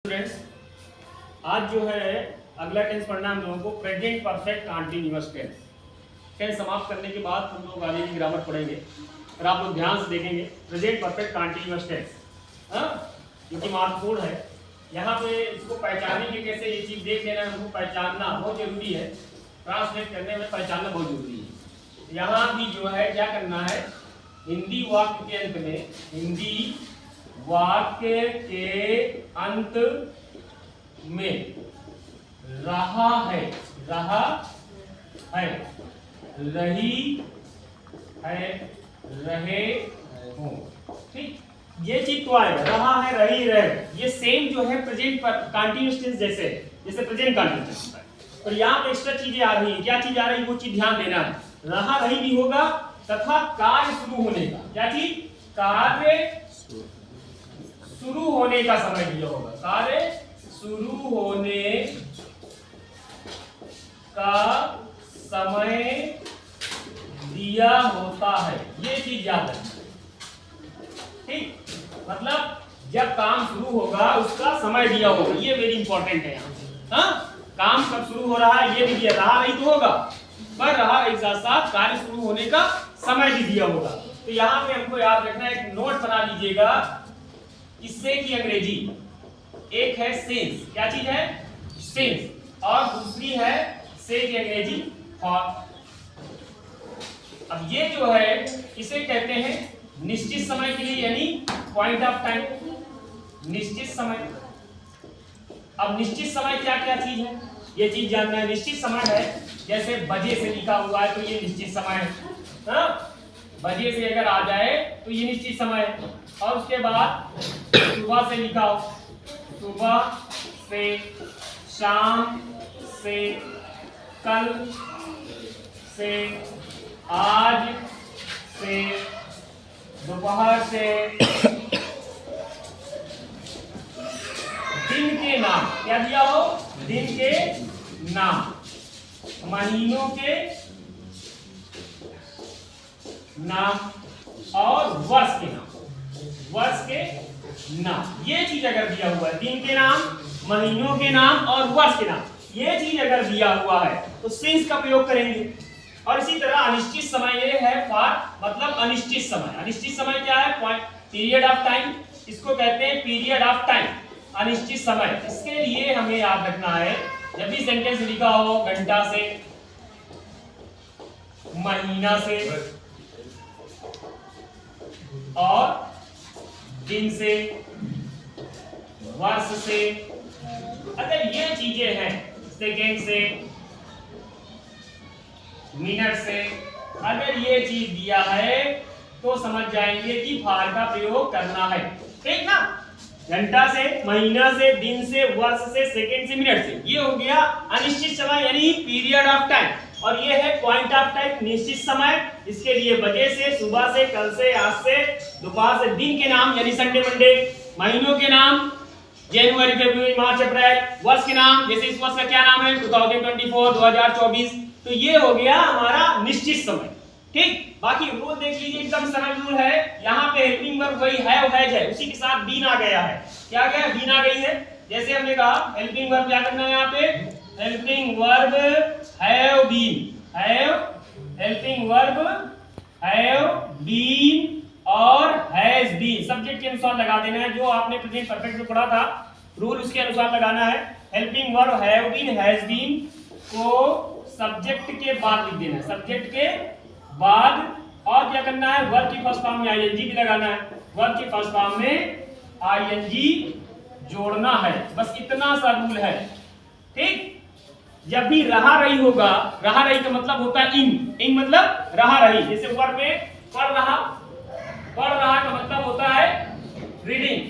Students, आज जो है अगला टेंस पढ़ना हम लोगों को present perfect continuous tense. Tense समाप्त करने के बाद हम लोग आगे की ग्रामर पढ़ेंगे और आप लोग ध्यान से देखेंगे प्रेजेंट परफेक्ट कंटीन्यूअस टेंस, क्योंकि महत्वपूर्ण है। यहाँ पे इसको पहचानने के कैसे ये चीज देख लेना, हमको पहचानना बहुत जरूरी है। ट्रांसलेट करने में पहचानना बहुत जरूरी है। यहाँ भी जो है क्या करना है, हिंदी वाक्य के अंत में, हिंदी वाक्य के अंत में रहा है, रहा है, रही है, रहे हो, ठीक। ये चीज तो आएगा, रहा है, रही, रहे। ये सेम जो है प्रेजेंट कंटीन्यूअस टेंस जैसे प्रेजेंट कंटीन्यूअस होता है। और यहाँ पे एक्स्ट्रा चीजें आ रही है। क्या चीज आ रही है वो चीज ध्यान देना है। रहा रही भी होगा तथा कार्य शुरू होने का, क्या चीज, कार्य शुरू होने का समय दिया होगा, कार्य शुरू होने का समय दिया होता है। ये चीज याद रखना, ठीक। मतलब जब काम शुरू होगा उसका समय दिया होगा, ये वेरी इंपॉर्टेंट है यहाँ। काम कब शुरू हो रहा है ये भी दिया, रहा नहीं तो होगा, पर रहा एक साथ साथ कार्य शुरू होने का समय भी दिया होगा। तो यहाँ पे हमको याद रखना, एक नोट बना लीजिएगा। इससे की अंग्रेजी एक है सेंस, क्या चीज है, सेंस, और दूसरी है से की अंग्रेजी फॉर। अब ये जो है इसे कहते हैं निश्चित समय के लिए, यानी पॉइंट ऑफ टाइम, निश्चित समय। अब निश्चित समय क्या क्या चीज है ये चीज जानना है। निश्चित समय है जैसे बजे से लिखा हुआ है तो ये निश्चित समय है, बजे से अगर आ जाए तो ये निश्चित समय है। और उसके बाद सुबह से लिखा हो, सुबह से, शाम से, कल से, आज से, दोपहर से, दिन के नाम, क्या दिया हो, दिन के नाम, महीनों के नाम और वर्ष के नाम, वर्ष के नाम। ये चीज अगर दिया हुआ है, दिन के नाम, महीनों के नाम और वर्ष के नाम, ये चीज अगर दिया हुआ है तो सिंस का प्रयोग करेंगे। और इसी तरह अनिश्चित समय ये है फॉर, मतलब अनिश्चित समय। अनिश्चित समय क्या है, पीरियड ऑफ टाइम, इसको कहते हैं पीरियड ऑफ टाइम, अनिश्चित समय। इसके लिए हमें याद रखना है, जब भी सेंटेंस लिखा हो घंटा से, महीना से और दिन से, वर्ष से, अगर ये चीजें हैं, सेकेंड से, मिनट से, अगर ये चीज दिया है तो समझ जाएंगे कि फार का प्रयोग करना है, ठीक ना। घंटा से, महीना से, दिन से, वर्ष से, सेकेंड से, मिनट से, ये हो गया अनिश्चित समय यानी पीरियड ऑफ टाइम। और ये है पॉइंट ऑफ टाइम, निश्चित समय। इसके लिए बजे से, सुबह से, कल से, आज से, दोपहर से, दिन के नाम यानी संडे मंडे, महीनों के नाम जनवरी फरवरी मार्च अप्रैल, वर्ष के नाम जैसे इस वर्ष का क्या नाम है 2024 2024। तो ये हो गया हमारा निश्चित समय, ठीक। बाकी रूल देख लीजिए, एकदम सरल रूल है। यहाँ पे हेल्पिंग वर्ब वही हैव हैज है, उसी के साथ बीन आ गया है। क्या गया, बीन आ गई है। जैसे हमने कहा हेल्पिंग वर्ब क्या करना है, यहाँ पे helping verb have been, have, helping verb have been और हैज बीन सब्जेक्ट के अनुसार लगा देना है। जो आपने प्रेजेंट परफेक्ट में पढ़ा था रूल, उसके अनुसार लगाना है। Helping verb have been, has been को सब्जेक्ट के बाद लिख देना है, सब्जेक्ट के बाद। और क्या करना है, वर्ब की फर्स्ट फॉर्म में आईएनजी भी लगाना है, वर्ब की फर्स्ट फॉर्म में आईएनजी जोड़ना है। बस इतना सा रूल है, ठीक। जब भी रहा रही होगा, रहा रही का मतलब होता है इन, इन मतलब रहा रही। जैसे वर्ब में पढ़ रहा, पढ़ रहा का मतलब होता है रीडिंग,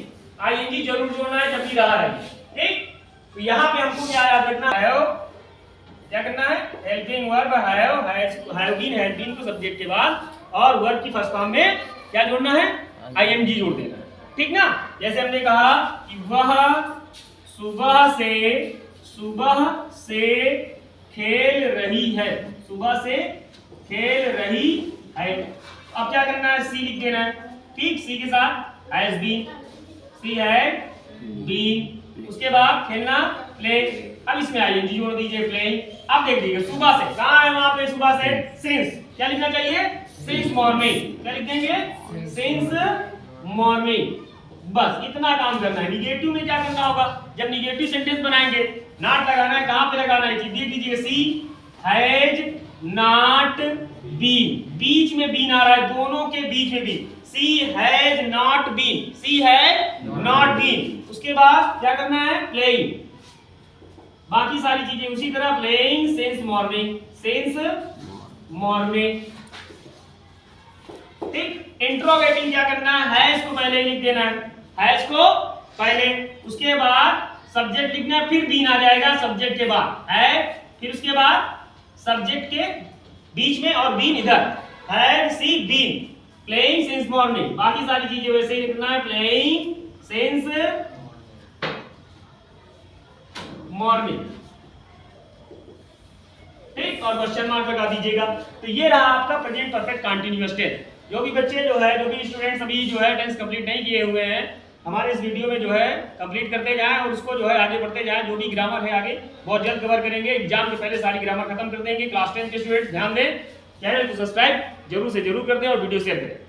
आईएनजी जरूर जोड़ना है जब भी रहा रही, ठीक। तो यहाँ पे हमको क्या याद रखना है, क्या करना है, helping verb have, have been, has been को सब्जेक्ट के बाद और वर्ब की फर्स्ट फॉर्म में क्या जोड़ना है, आईएनजी जोड़ देना है, ठीक ना। जैसे हमने कहा कि वह सुबह से खेल रही है, सुबह से खेल रही है। अब क्या करना है, सी लिख देना है, ठीक। सी के साथ has been, she had been उसके बाद खेलना प्लेइंग। अब इसमें आईएनजी जोड़ दीजिए प्लेइंग। अब देख लीजिए सुबह से, कहाँ है वहां पे सुबह से? सिंस। क्या लिखना चाहिए? Since morning. क्या लिख देंगे? Since morning. बस इतना काम करना है। निगेटिव में क्या करना होगा? जब निगेटिव सेंटेंस बनाएंगे नॉट लगाना है। कहां पे लगाना है? देख लीजिए, सी हैज नॉट बीन, बीच में बीन आ रहा है, दोनों के बीच में been. She has not been, she has not been. उसके बाद क्या करना है? प्लेइंग। बाकी सारी चीजें उसी तरह, playing since morning, since morning. ठीक। इंट्रोगेटिंग क्या करना है? हैज को पहले लिख देना है, हैज को पहले, उसके बाद सब्जेक्ट लिखना है, फिर बीन आ जाएगा सब्जेक्ट के बाद है, फिर उसके बाद सब्जेक्ट के बीच में और बीन इधर, had she been playing since morning. बाकी सारी चीजें वैसे ही लिखना है, प्लेइंग सिंस मॉर्निंग। ठीक। और क्वेश्चन मार्क लगा दीजिएगा। तो ये रहा आपका प्रेजेंट परफेक्ट कंटीन्यूअस टेंस। जो भी बच्चे जो है, जो भी स्टूडेंट्स अभी जो है टेंस कंप्लीट नहीं किए हुए हैं, हमारे इस वीडियो में जो है कंप्लीट करते जाएं और उसको जो है आगे बढ़ते जाएं। जो भी ग्रामर है आगे बहुत जल्द कवर करेंगे। एग्जाम से पहले सारी ग्रामर खत्म कर देंगे। क्लास 10 के स्टूडेंट ध्यान दें, चैनल को सब्सक्राइब जरूर से जरूर कर दें और वीडियो शेयर करें।